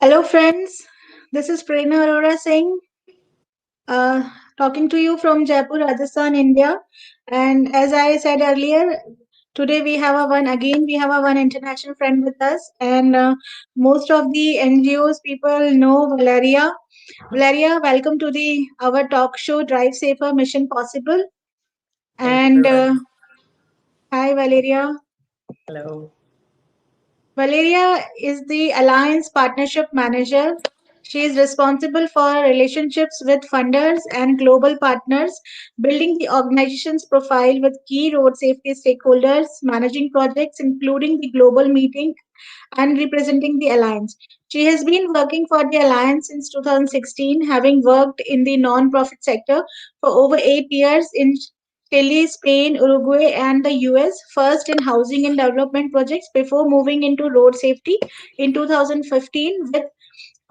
Hello, friends. This is Prerna Arora Singh, uh, talking to you from Jaipur, Rajasthan, India. And as I said earlier, today we have a one international friend with us, and most of the NGOs people know Valeria. Valeria, welcome to the our talk show, Drive Safer, Mission Possible. Thank you for And hi, Valeria. hello. Valeria is the Alliance Partnership Manager. She is responsible for relationships with funders and global partners, building the organization's profile with key road safety stakeholders, managing projects, including the global meeting, and representing the Alliance. She has been working for the Alliance since 2016, having worked in the non-profit sector for over 8 years in Chile, Spain, Uruguay, and the US, first in housing and development projects before moving into road safety in 2015 with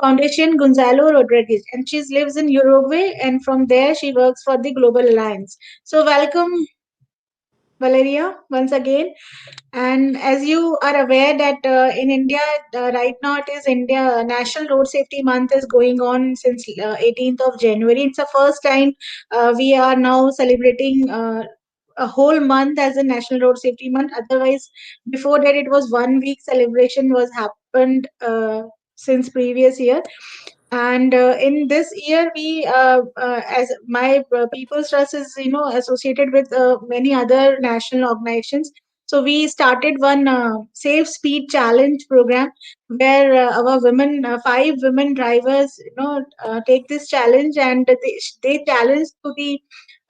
Foundation Gonzalo Rodriguez. And she lives in Uruguay, and from there she works for the Global Alliance. So, welcome, Valeria, once again. And as you are aware that in India right now it is India National Road Safety Month is going on since 18th of January. It's the first time we are now celebrating a whole month as a National Road Safety Month. Otherwise, before that it was 1 week celebration was happened since previous year. And in this year we as my people's trust is associated with many other national organizations, so we started one safe speed challenge program where our women, five women drivers, take this challenge, and they challenge to the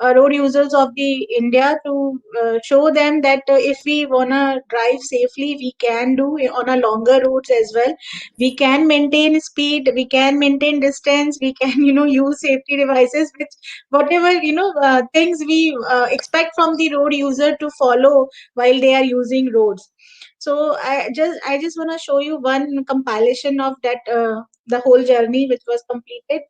road users of the India to show them that if we wanna drive safely, we can do it on a longer routes as well. We can maintain speed, we can maintain distance, we can use safety devices, which whatever things we expect from the road user to follow while they are using roads. So I just want to show you one compilation of that the whole journey which was completed.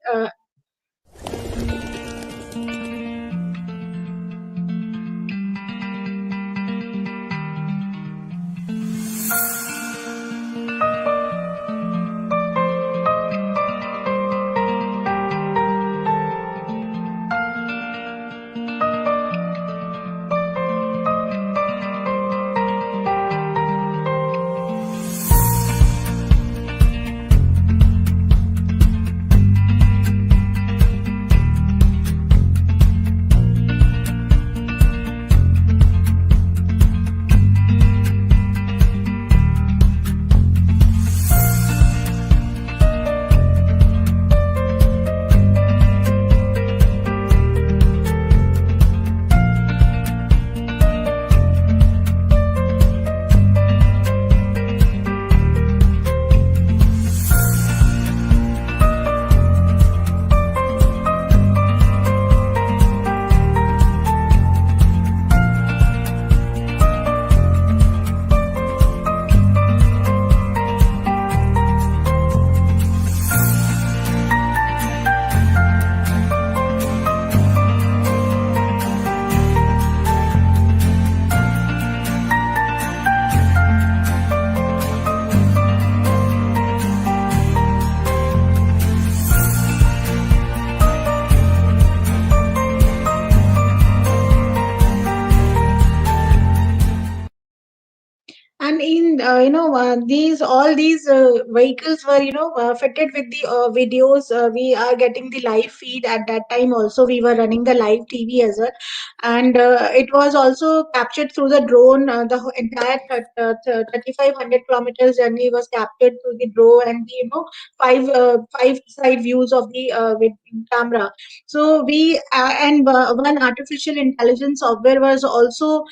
And in these all these vehicles were fitted with the videos. We are getting the live feed at that time. Also, we were running the live TV as well, and it was also captured through the drone. The entire 3,500 kilometers journey was captured through the drone and the five side views of the with camera. So we and one artificial intelligence software was also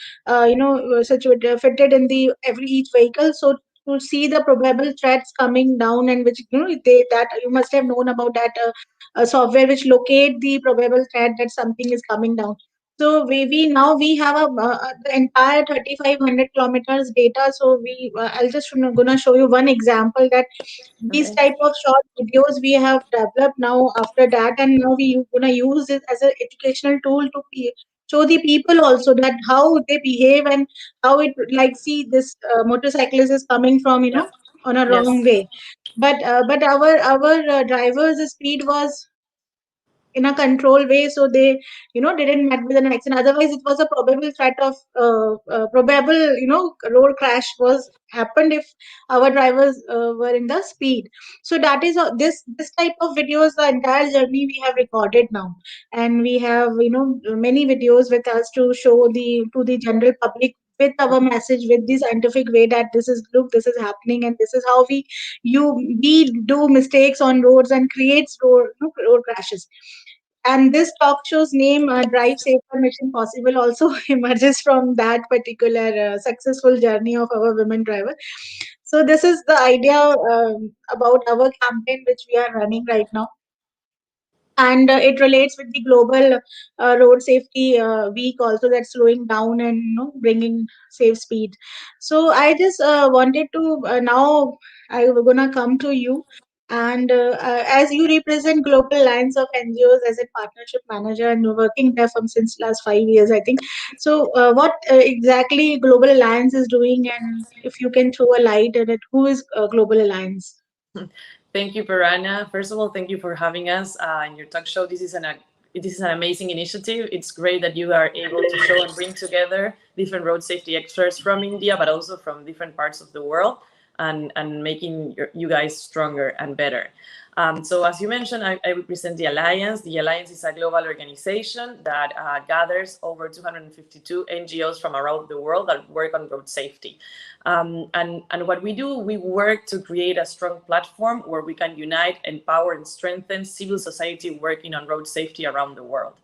situated fitted in the every each vehicle, so to see the probable threats coming down, and which they that you must have known about that software which locate the probable threat that something is coming down. So we now we have the entire 3,500 kilometers data. So we I'll just gonna show you one example that these Okay. type of short videos we have developed now after that, and now we gonna use it as an educational tool to show the people also that how they behave and how it, like, see this motorcyclist is coming from Yeah. on a wrong Yes. way. But our drivers' speed was in a control way, so they didn't met with an accident. Otherwise it was a probable threat of probable road crash was happened if our drivers were in the speed. So that is this type of videos, the entire journey we have recorded now, and we have many videos with us to show the to the general public with our message, with the scientific way, that this is, look, this is happening, and this is how you we do mistakes on roads and creates road crashes. And this talk show's name, Drive Safer Mission Possible, also emerges from that particular successful journey of our women driver. So this is the idea about our campaign which we are running right now, and it relates with the global road safety week also, that's slowing down and bringing safe speed. So I just wanted to now I'm gonna come to you, and as you represent global lines of NGOs as a partnership manager, and you're working there from since last 5 years, I think. So what exactly Global Alliance is doing, and if you can throw a light on it, who is Global Alliance? Thank you, Parana. First of all, thank you for having us in your talk show. This is an amazing initiative. It's great that you are able to show and bring together different road safety experts from India, but also from different parts of the world, and making you guys stronger and better. So as you mentioned, I represent the Alliance. The Alliance is a global organization that gathers over 252 NGOs from around the world that work on road safety. And what we do, we work to create a strong platform where we can unite, empower, and strengthen civil society working on road safety around the world.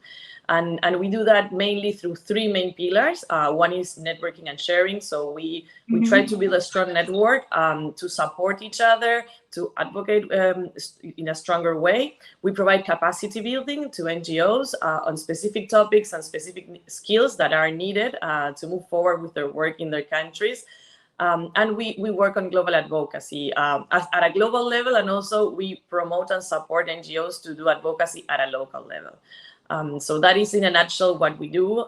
And we do that mainly through three main pillars. One is networking and sharing. So we try to build a strong network to support each other, to advocate in a stronger way. We provide capacity building to NGOs on specific topics and specific skills that are needed to move forward with their work in their countries. And we work on global advocacy at a global level, and also we promote and support NGOs to do advocacy at a local level. So that is in a nutshell what we do.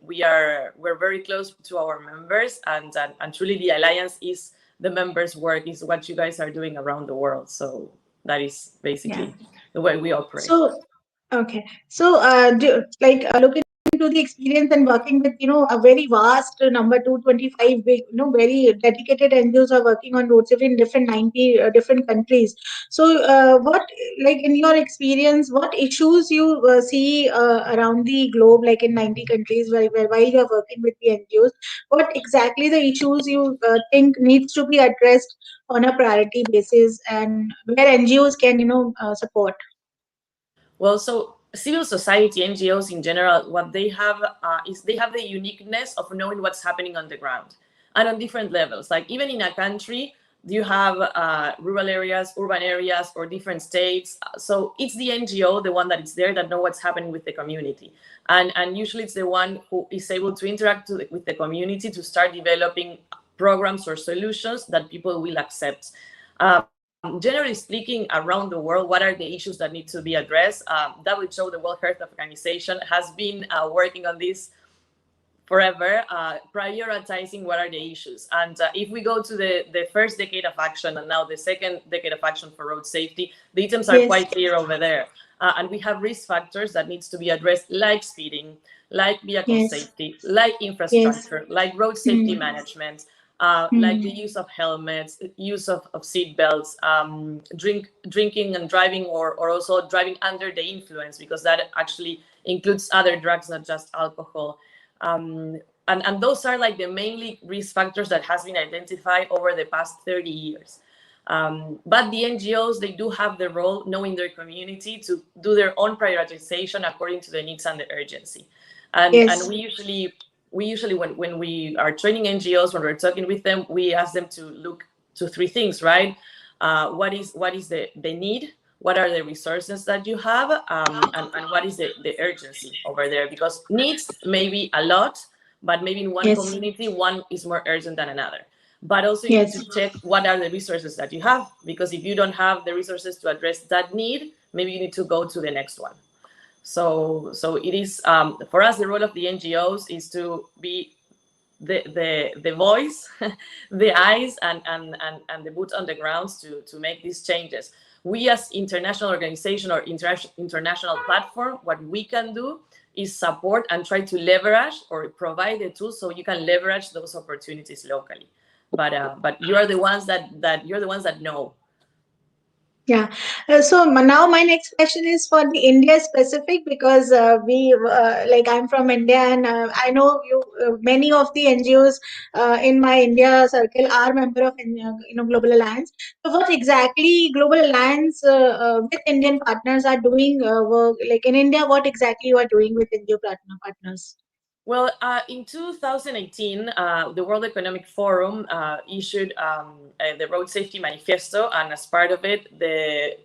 We're very close to our members, and truly the Alliance is the members' work, is what you guys are doing around the world. So that is Yeah. basically the way we operate. So, okay. So, looking into the experience and working with, a very vast number, 225 big, very dedicated NGOs are working on road safety in different 90 different countries. So, what, like in your experience, what issues you see around the globe, like in 90 countries, while you are working with the NGOs, what exactly the issues you think needs to be addressed on a priority basis, and where NGOs can, support? Well, so civil society, NGOs in general, what they have is they have the uniqueness of knowing what's happening on the ground and on different levels. Like even in a country, you have rural areas, urban areas, or different states. So it's the NGO, the one that is there, that know what's happening with the community, and usually it's the one who is able to interact with the community to start developing programs or solutions that people will accept. Generally speaking, around the world, what are the issues that need to be addressed? WHO, the World Health Organization, has been working on this forever, prioritizing what are the issues. And if we go to the first decade of action and now the second decade of action for road safety, the items are Yes, quite clear over there. And we have risk factors that needs to be addressed, like speeding, like vehicle yes, safety, like yes. infrastructure, like road safety Hmm. management, like the Hmm. use of helmets, use of seat belts, drinking and driving, or also driving under the influence, because that actually includes other drugs, not just alcohol. And those are like the mainly risk factors that has been identified over the past 30 years. But the NGOs, they do have the role, knowing their community, to do their own prioritization according to the needs and the urgency. And Yes, we usually when we are training NGOs, when we're talking with them, we ask them to look to three things, right? What is the need? What are the resources that you have? And what is the urgency over there? Because needs maybe a lot, but maybe in one yes, community, one is more urgent than another. But also you need yes, to check what are the resources that you have, because if you don't have the resources to address that need, maybe you need to go to the next one. So it is, for us, the role of the NGOs is to be the voice, the eyes, and the boots on the grounds to make these changes. We as international organization or international platform, what we can do is support and try to leverage or provide the tools so you can leverage those opportunities locally. But you are the ones that you're the ones that know. Yeah. Now my next question is for the India specific, because like I'm from India, and I know many of the NGOs in my India circle are member of Global Alliance. So what exactly Global Alliance with Indian partners are doing work like in India? What exactly you are doing with India partners? Well, in 2018, the World Economic Forum issued the Road Safety Manifesto, and as part of it, the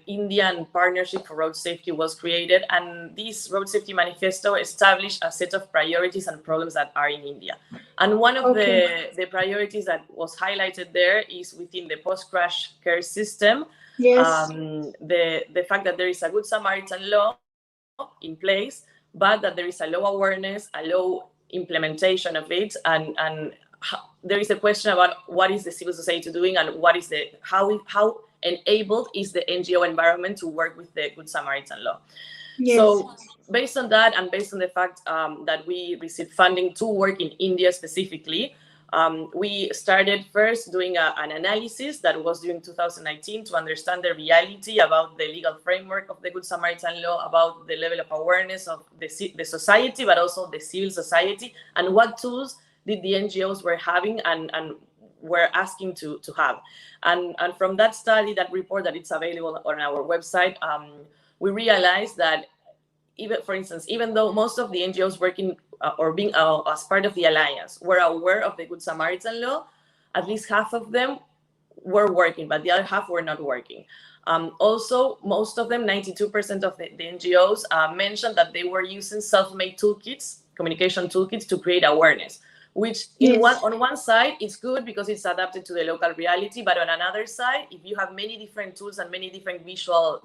Indian Partnership for Road Safety was created. And this Road Safety Manifesto established a set of priorities and problems that are in India. And one of the priorities that was highlighted there is within the post-crash care system, Yes. the fact that there is a Good Samaritan law in place, but that there is a low awareness, a low implementation of it, and there is a question about what is the civil society doing, and what is the how enabled is the NGO environment to work with the Good Samaritan law. Yes. So based on that, and based on the fact that we received funding to work in India specifically, we started first doing an analysis that was during 2019 to understand the reality about the legal framework of the Good Samaritan law, about the level of awareness of the society, but also the civil society, and what tools did the NGOs were having and were asking to have. And from that study, that report that it's available on our website, we realized that even, for instance, even though most of the NGOs working or being as part of the alliance were aware of the Good Samaritan law, at least half of them were working, but the other half were not working. Also, most of them, 92% of the NGOs, mentioned that they were using self-made toolkits, communication toolkits, to create awareness. Which on one side is good because it's adapted to the local reality, but on another side, if you have many different tools and many different visual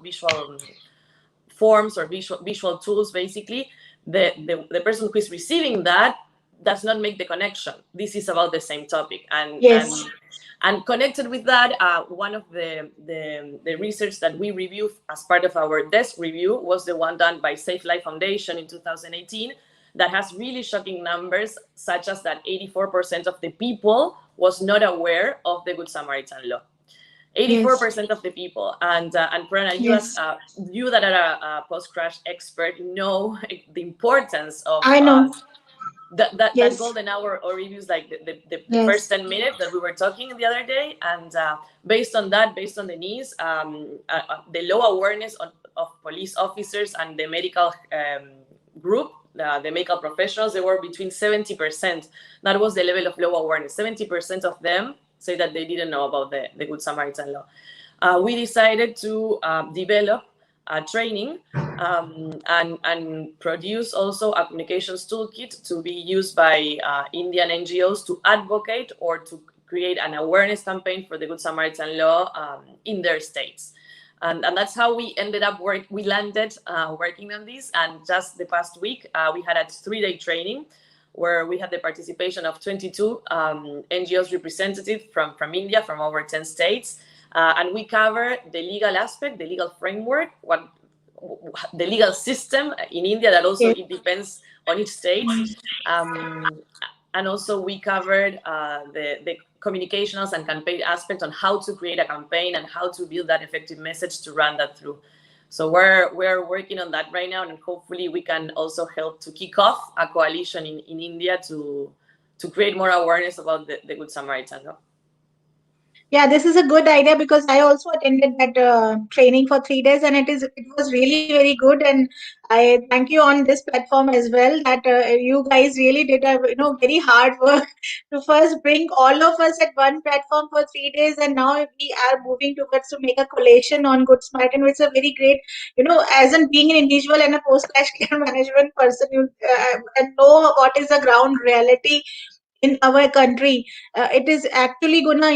forms or visual tools, basically, the person who is receiving that does not make the connection. This is about the same topic. And connected with that, one of the research that we reviewed as part of our desk review was the one done by Safe Life Foundation in 2018, that has really shocking numbers, such as that 84% of the people was not aware of the Good Samaritan law. 84% of the people. And Prana, you that are a post-crash expert, know the importance of I know. that golden hour, or reviews like the first 10 minutes that we were talking the other day. And based on that, based on the needs, the low awareness of police officers and the medical group, the medical professionals, they were between 70%. That was the level of low awareness. 70% of them say that they didn't know about the Good Samaritan law. We decided to develop training and produce also a communications toolkit to be used by Indian NGOs to advocate or to create an awareness campaign for the Good Samaritan law in their states. And that's how we ended up we landed working on this. And just the past week, we had a 3-day training where we had the participation of 22 NGOs representatives from India, from over 10 states. And we cover the legal aspect, the legal framework, the legal system in India, that also it depends on each state. And also we covered the communications and campaign aspect on how to create a campaign and how to build that effective message to run that through. So we're working on that right now, and hopefully we can also help to kick off a coalition in India to create more awareness about the Good Samaritan law. Yeah, this is a good idea, because I also attended that training for 3 days, and it was really very good. And I thank you on this platform as well that you guys really did a very hard work to first bring all of us at one platform for 3 days, and now we are moving towards to make a collation on Good Samaritan, which is a very great, as in being an individual and a post crash care management person, and know what is the ground reality in our country. It is actually gonna,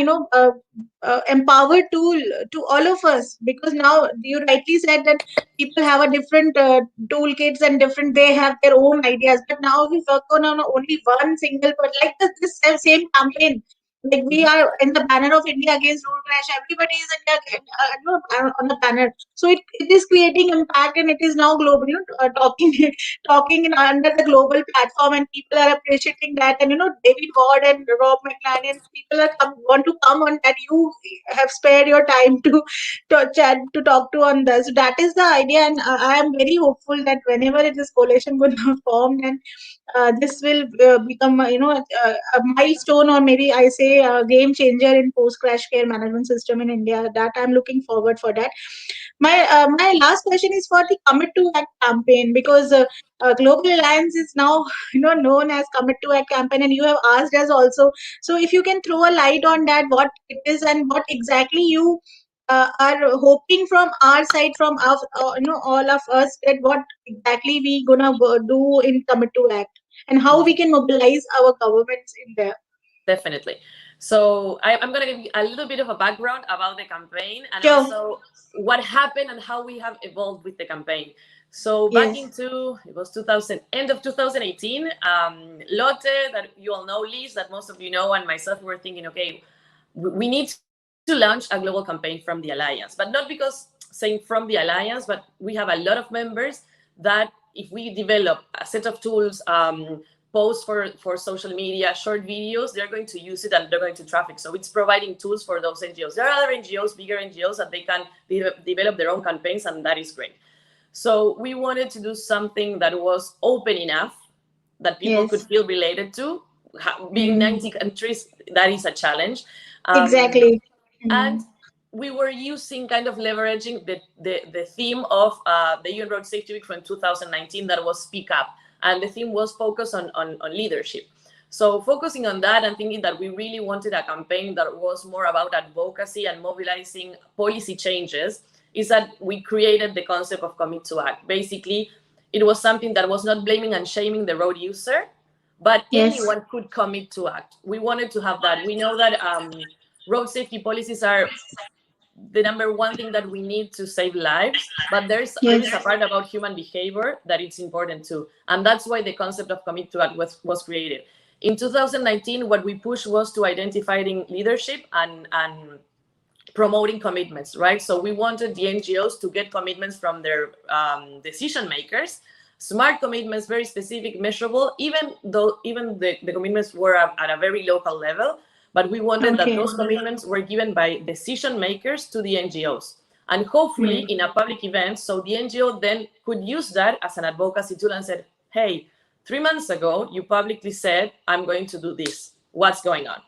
empower tool to all of us, because now you rightly said that people have a different toolkits and different, they have their own ideas. But now we work on only one single, but like this same campaign. Like we are in the banner of India against road crash. Everybody is on the banner. So it is creating impact, and it is now global. Talking talking under the global platform, and people are appreciating that. And David Ward and Rob McLaren, people are want to come on that. You have spared your time to chat, to talk to on this. So that is the idea, and I am very hopeful that whenever this coalition will form, and this will become a milestone, or maybe I say a game changer in post crash care management system in India. That I'm looking forward for that. My last question is for the Commit to Act campaign, because Global Alliance is now known as Commit to Act campaign, and you have asked us also. So if you can throw a light on that, what it is and what exactly you are hoping from our side, from our, all of us, that what exactly we gonna do in Commit to Act, and how we can mobilize our governments in there. Definitely. So I'm going to give you a little bit of a background about the campaign, and Sure. also what happened and how we have evolved with the campaign. So back Yes. into, it was 2000, end of 2018, Lotte, that you all know, Liz, that most of you know, and myself were thinking, okay, we need to launch a global campaign from the Alliance, but not because saying from the Alliance, but we have a lot of members that if we develop a set of tools, post for social media, short videos, they're going to use it and they're going to traffic. So it's providing tools for those NGOs. There are other NGOs, bigger NGOs, that they can develop their own campaigns, and that is great. So we wanted to do something that was open enough that people could Yes. feel related to. Being Mm. 90 countries, that is a challenge. Exactly. And Mm. we were using, kind of leveraging the theme of the UN Road Safety Week from 2019, that was Speak Up. And the theme was focused on leadership. So focusing on that and thinking that we really wanted a campaign that was more about advocacy and mobilizing policy changes, is that we created the concept of Commit to Act. Basically, it was something that was not blaming and shaming the road user, but Yes. anyone could commit to act. We wanted to have that. We know that road safety policies are the number one thing that we need to save lives, but there is a Yes. part about human behavior that it's important too, and that's why the concept of Commit to Act was created. In 2019, what we pushed was to identifying leadership and promoting commitments, right? So we wanted the NGOs to get commitments from their decision makers, smart commitments, very specific, measurable, even though the commitments were at a very local level. But we wanted that Okay. those commitments were given by decision makers to the NGOs. And hopefully Mm. in a public event, so the NGO then could use that as an advocacy tool and said, hey, 3 months ago, you publicly said, I'm going to do this. What's going on?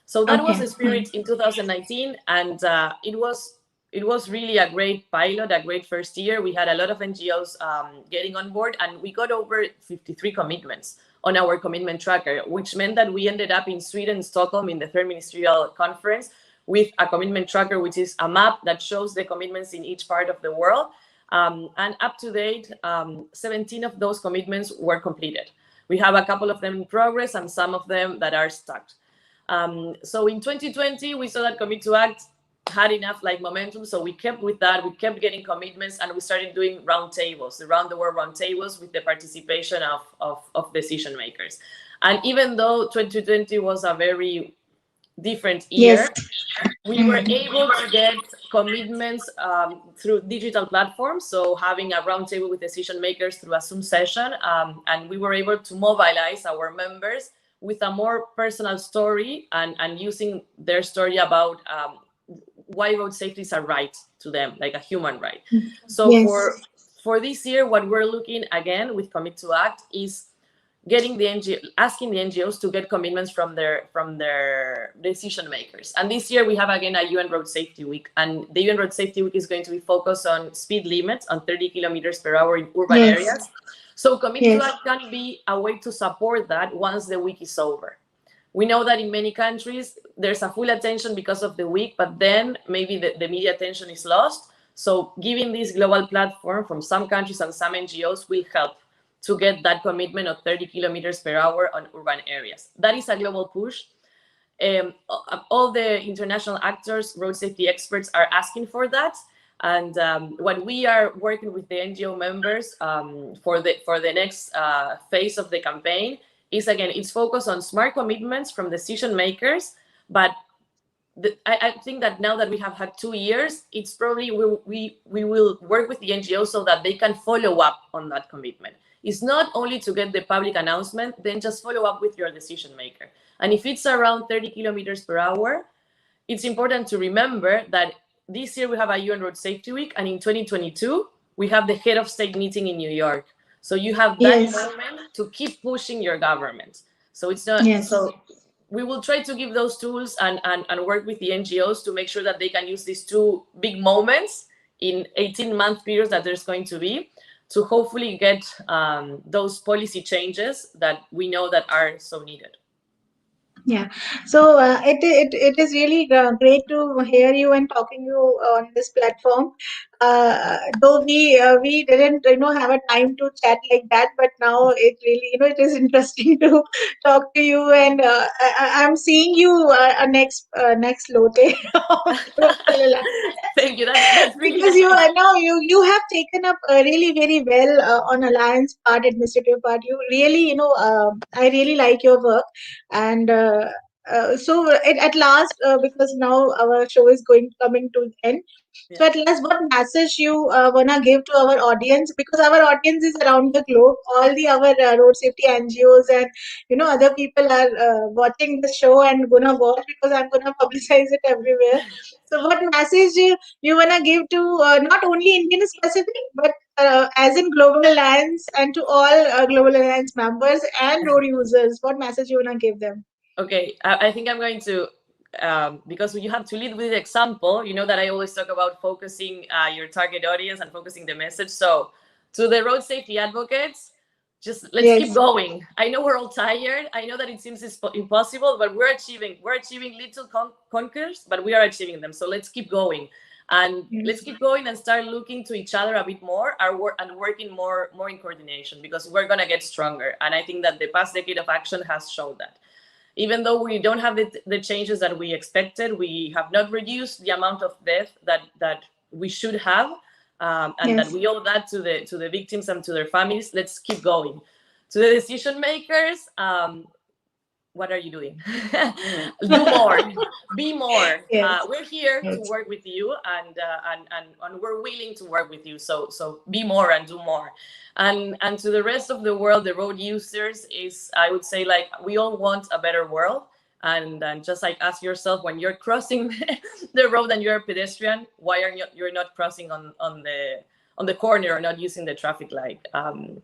So that was Okay. the spirit in 2019, and it was really a great pilot, a great first year. We had a lot of NGOs getting on board, and we got over 53 commitments on our commitment tracker, which meant that we ended up in Sweden, Stockholm, in the third ministerial conference with a commitment tracker, which is a map that shows the commitments in each part of the world. And up to date, 17 of those commitments were completed. We have a couple of them in progress and some of them that are stuck. So in 2020, we saw that Commit to Act had enough momentum, so we kept with that. We kept getting commitments, and we started doing roundtables, around the world roundtables, with the participation of decision makers. And even though 2020 was a very different Yes. year, we were Mm. able to get commitments through digital platforms. So having a roundtable with decision makers through a Zoom session, and we were able to mobilize our members with a more personal story, and using their story about why road safety is a right to them, like a human right. So Yes. for this year, what we're looking again with Commit to Act is asking the NGOs to get commitments from their decision makers. And this year we have again a UN Road Safety Week, and the UN Road Safety Week is going to be focused on speed limits on 30 kilometers per hour in urban Yes. areas. So Commit to Yes. Act can be a way to support that once the week is over. We know that in many countries there's a full attention because of the week, but then maybe the media attention is lost. So giving this global platform from some countries and some NGOs will help to get that commitment of 30 kilometers per hour on urban areas. That is a global push. All the international actors, road safety experts are asking for that. And what we are working with the NGO members for the next phase of the campaign is, again, it's focused on smart commitments from decision makers. But I think that now that we have had 2 years, it's probably we will work with the NGOs so that they can follow up on that commitment. It's not only to get the public announcement, then just follow up with your decision maker. And if it's around 30 kilometers per hour, it's important to remember that this year we have a UN Road Safety Week, and in 2022 we have the head of state meeting in New York. So you have that Yes. moment to keep pushing your government. So it's not Yes. so we will try to give those tools and work with the NGOs to make sure that they can use these two big moments in 18-month periods that there's going to be, to hopefully get those policy changes that we know that are so needed. Yeah. So it is really great to hear you and talking you on this platform. Though we didn't have a time to chat like that, but now it really it is interesting to talk to you, and I'm seeing you next Lotte of Global Alliance. Thank you. That's really Because you nice. are now you have taken up really very well on alliance part, administrative part. You really I really like your work, and so at last, because now our show is coming to an end. So at Yeah. last, what message you wanna give to our audience? Because our audience is around the globe. All the our road safety NGOs and other people are watching the show and gonna watch, because I'm gonna publicize it everywhere. So what message you wanna give to not only Indian specific, but as in Global Alliance, and to all Global Alliance members and road users? What message you wanna give them? Okay, I think I'm going to, because you have to lead with example. You know that I always talk about focusing your target audience and focusing the message. So, to the road safety advocates, just let's keep Yes. going. I know we're all tired. I know that it seems impossible, but we're achieving little conquers, but we are achieving them. So let's keep going, and let's Yes. keep going and start looking to each other a bit more, and working more in coordination, because we're gonna get stronger. And I think that the past decade of action has shown that. Even though we don't have the changes that we expected, we have not reduced the amount of death that we should have, and that Yes. we owe that to the victims and to their families. Let's keep going. To the decision makers, what are you doing? Do more, be more. Yes. We're here to Yes. work with you, and we're willing to work with you. So be more and do more. And to the rest of the world, the road users, is, I would say, like, we all want a better world. And just like, ask yourself, when you're crossing the road and you're a pedestrian, why are you're not crossing on the corner, or not using the traffic light?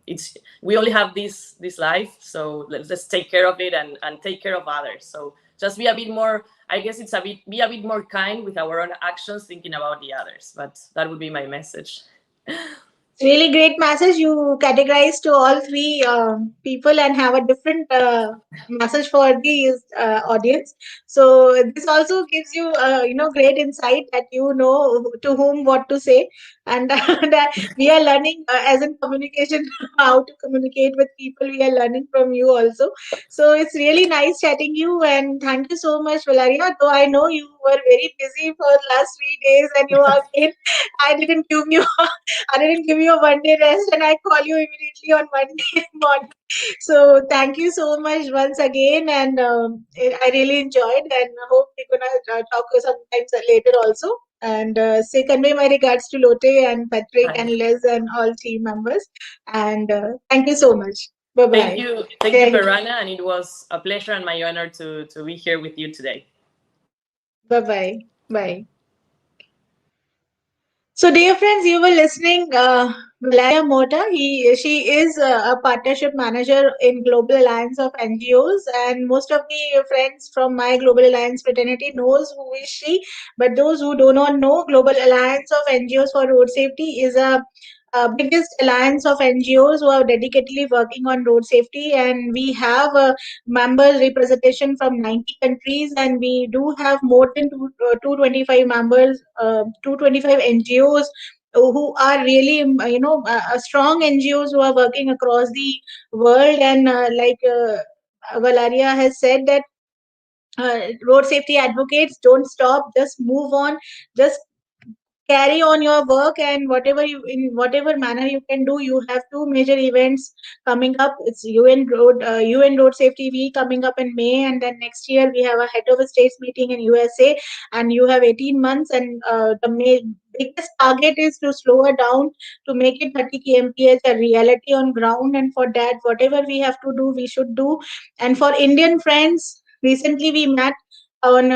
It's We only have this life, so let's take care of it, and take care of others. So just be a bit more. I guess it's be a bit more kind with our own actions, thinking about the others. But that would be my message. Really great message. You categorize to all three people and have a different message for the audience. So this also gives you great insight, that to whom what to say, and that we are learning as in communication how to communicate with people. We are learning from you also. So it's really nice chatting you, and thank you so much, Valeria. Though I know you were very busy for the last 3 days, and you have been. I didn't give you I didn't give you a 1 day rest, and I call you immediately on Monday morning. So thank you so much once again, and I really enjoyed, and I hope we're gonna talk sometimes later also. And say convey my regards to Lotte and Patrick and Liz and all team members. And thank you so much. Bye bye. Thank you, Perana, and it was a pleasure and my honor to be here with you today. Bye bye. Bye. So, dear friends, you were listening Valeria Mota. She is a partnership manager in Global Alliance of NGOs, and most of the friends from my Global Alliance fraternity knows who is she. But those who do not know, Global Alliance of NGOs for Road Safety is a biggest alliance of NGOs who are dedicatedly working on road safety, and we have a member representation from 90 countries, and we do have more than 225 members, 225 NGOs who are really, strong NGOs who are working across the world. And Valeria has said that road safety advocates don't stop, just move on, just carry on your work, and whatever you, in whatever manner you can do. You have two major events coming up. It's UN road safety week coming up in May, and then next year we have a head of a states meeting in USA. And you have 18 months, and biggest target is to slow it down, to make it 30 kmph a reality on ground. And for that, whatever we have to do, we should do. And for Indian friends, recently we met on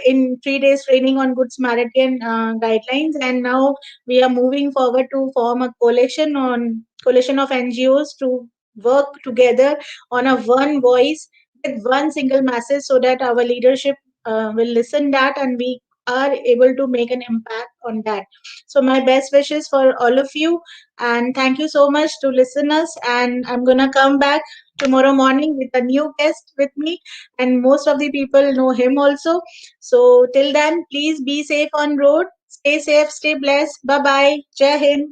in 3 days training on Good Samaritan guidelines, and now we are moving forward to form a coalition of NGOs to work together on a one voice with one single message, so that our leadership will listen that, and we are able to make an impact on that. So my best wishes for all of you, and thank you so much to listeners. And I'm gonna come back tomorrow morning with a new guest with me, and most of the people know him also. So till then, please be safe on road. Stay safe, stay blessed. Bye bye. Jai Hind.